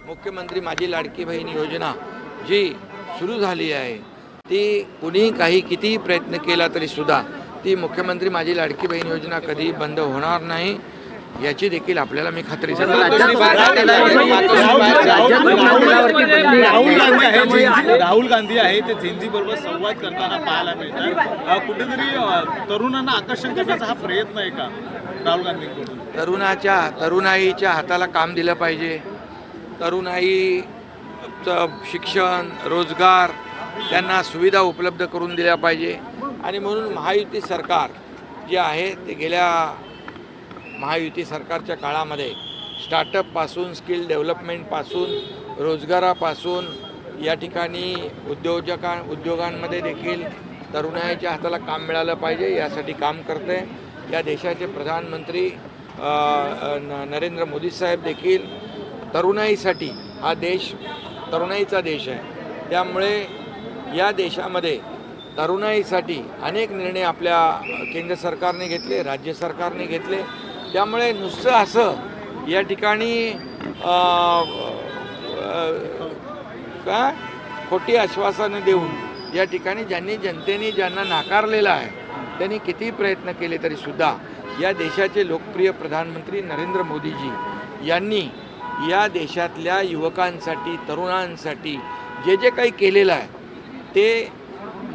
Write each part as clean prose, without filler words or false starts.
मुख्यमंत्री माझी लाडकी बहीण योजना जी सुरू झाली आहे ती कुणी काही कितीही प्रयत्न केला तरी सुद्धा ती मुख्यमंत्री माझी लाडकी बहीण योजना कधी बंद होणार नाही याची देखील आपल्याला मी खात्री देतो। राहुल गांधी आहे ते झेंझी बरोबर संवाद करताना पाहायला मिळतात। कुठेतरी तरुणांना आकर्षण करण्याचा हा प्रयत्न आहे का राहुल गांधींकडून? तरुणाईच्या हाताला काम दिलं पाहिजे। तरुणाईचं शिक्षण रोजगार त्यांना सुविधा उपलब्ध करून दिल्या पाहिजे आणि म्हणून महायुती सरकार जे आहे ते गेल्या महायुती सरकारच्या काळामध्ये स्टार्टअपपासून स्किल डेव्हलपमेंटपासून रोजगारापासून या ठिकाणी उद्योगांमध्ये देखील तरुणाईच्या हाताला काम मिळालं पाहिजे यासाठी काम करते। या देशाचे प्रधानमंत्री नरेंद्र मोदी साहेब देखील तरुणाईसाठी हा देश तरुणाईचा देश आहे, त्यामुळे या देशामध्ये तरुणाईसाठी अनेक निर्णय आपल्या केंद्र सरकारने घेतले, राज्य सरकारने घेतले। त्यामुळे नुसतं असं या ठिकाणी का खोटी आश्वासनं देऊन या ठिकाणी जनतेने ज्यांना नाकारलेलं आहे त्यांनी किती प्रयत्न केले तरी सुद्धा या देशाचे लोकप्रिय प्रधानमंत्री नरेंद्र मोदीजी यांनी या देशातल्या युवकांसाठी तरुणांसाठी जे काही केलेलं आहे ते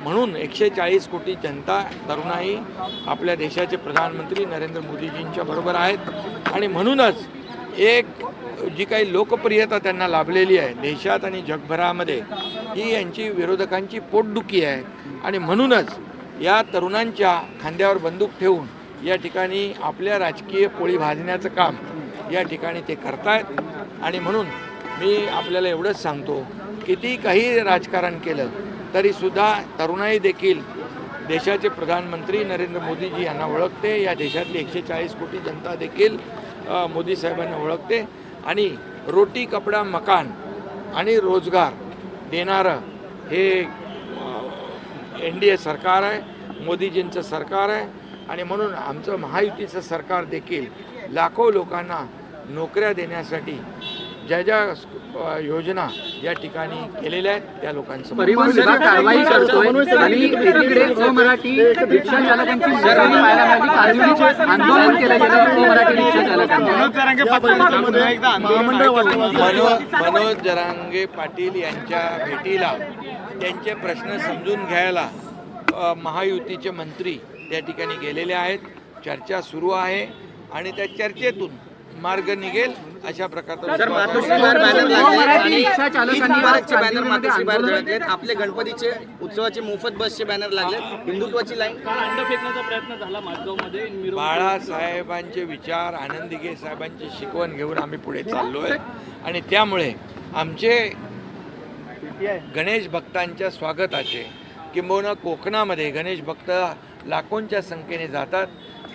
म्हणून 140 कोटी जनता तरुणाई आपल्या देशाचे प्रधानमंत्री नरेंद्र मोदीजींच्या बरोबर आहेत आणि म्हणूनच एक जी काही लोकप्रियता त्यांना लाभलेली आहे देशात आणि जगभरामध्ये ही यांची विरोधकांची पोटदुखी आहे आणि म्हणूनच या तरुणांच्या खांद्यावर बंदूक ठेवून या ठिकाणी आपल्या राजकीय पोळी भाजण्याचं काम या ठिकाणी ते करतायत आणि म्हणून मी आपल्याला एवढंच सांगतो किती काही राजकारण केलं तरीसुद्धा तरुणाई देखील देशाचे प्रधानमंत्री नरेंद्र मोदीजी यांना ओळखते। या देशातली 140 कोटी जनता देखील मोदी साहेबांना ओळखते आणि रोटी कपडा मकान आणि रोजगार देणारं हे NDA सरकार आहे, मोदीजींचं सरकार आहे आणि म्हणून आमचं महायुतीचं सरकार देखील लाखो लोकांना नोकऱ्या देण्यासाठी ज्या योजना या ठिकाणी केलेल्या आहेत त्या लोकांचं परिवहन विभाग कारवाई करतोय आणि एकीकडे अमराठी रिक्षा चालकांची आंदोलन केलं गेलं अमराठी रिक्षा चालकांनी। मनोज जरांगे पाटील यांच्या भेटीला त्यांचे प्रश्न समजून घ्यायला महायुतीचे मंत्री त्या ठिकाणी गेलेले आहेत। चर्चा सुरू आहे आणि त्या चर्चेतून मार्ग निघेल अशा प्रकारचा आपले गणपतीचे उत्सवाचे मोफत बसचे बॅनर लागले, हिंदुत्वाची लाईन अंड फेकण्याचा प्रयत्न झाला माजगावमध्ये। बाळासाहेबांचे विचार आनंदीगे साहेबांची शिकवण घेऊन आम्ही पुढे चाललोय आणि त्यामुळे आमचे गणेश भक्तांच्या स्वागताचे किंबहुना कोकणामध्ये गणेश भक्त लाखोंच्या संख्येने जातात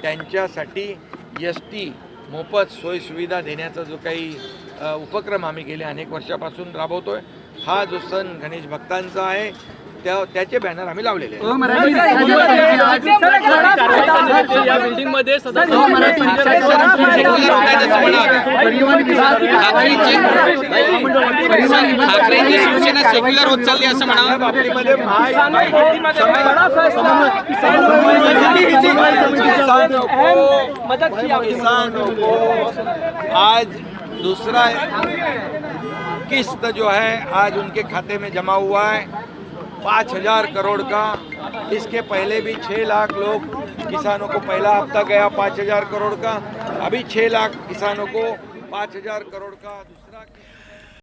त्यांच्यासाठी ST मोफत सोयीसुविधा देण्याचा जो काही उपक्रम आम्ही गेल्या अनेक वर्षापासून राबवतोय हा जो सण गणेश भक्तांचा आहे त्याचे बॅनर आम्ही लावलेले आहेत। आज दूसरा किस्त जो है आज उनके खाते में जमा हुआ है 5,000 करोड़ का। इसके पहले भी 6 लाख लोग किसानों को पहला हफ्ता गया 5,000 करोड़ का, अभी 6 लाख किसानों को 5,000 करोड़ का दूसरा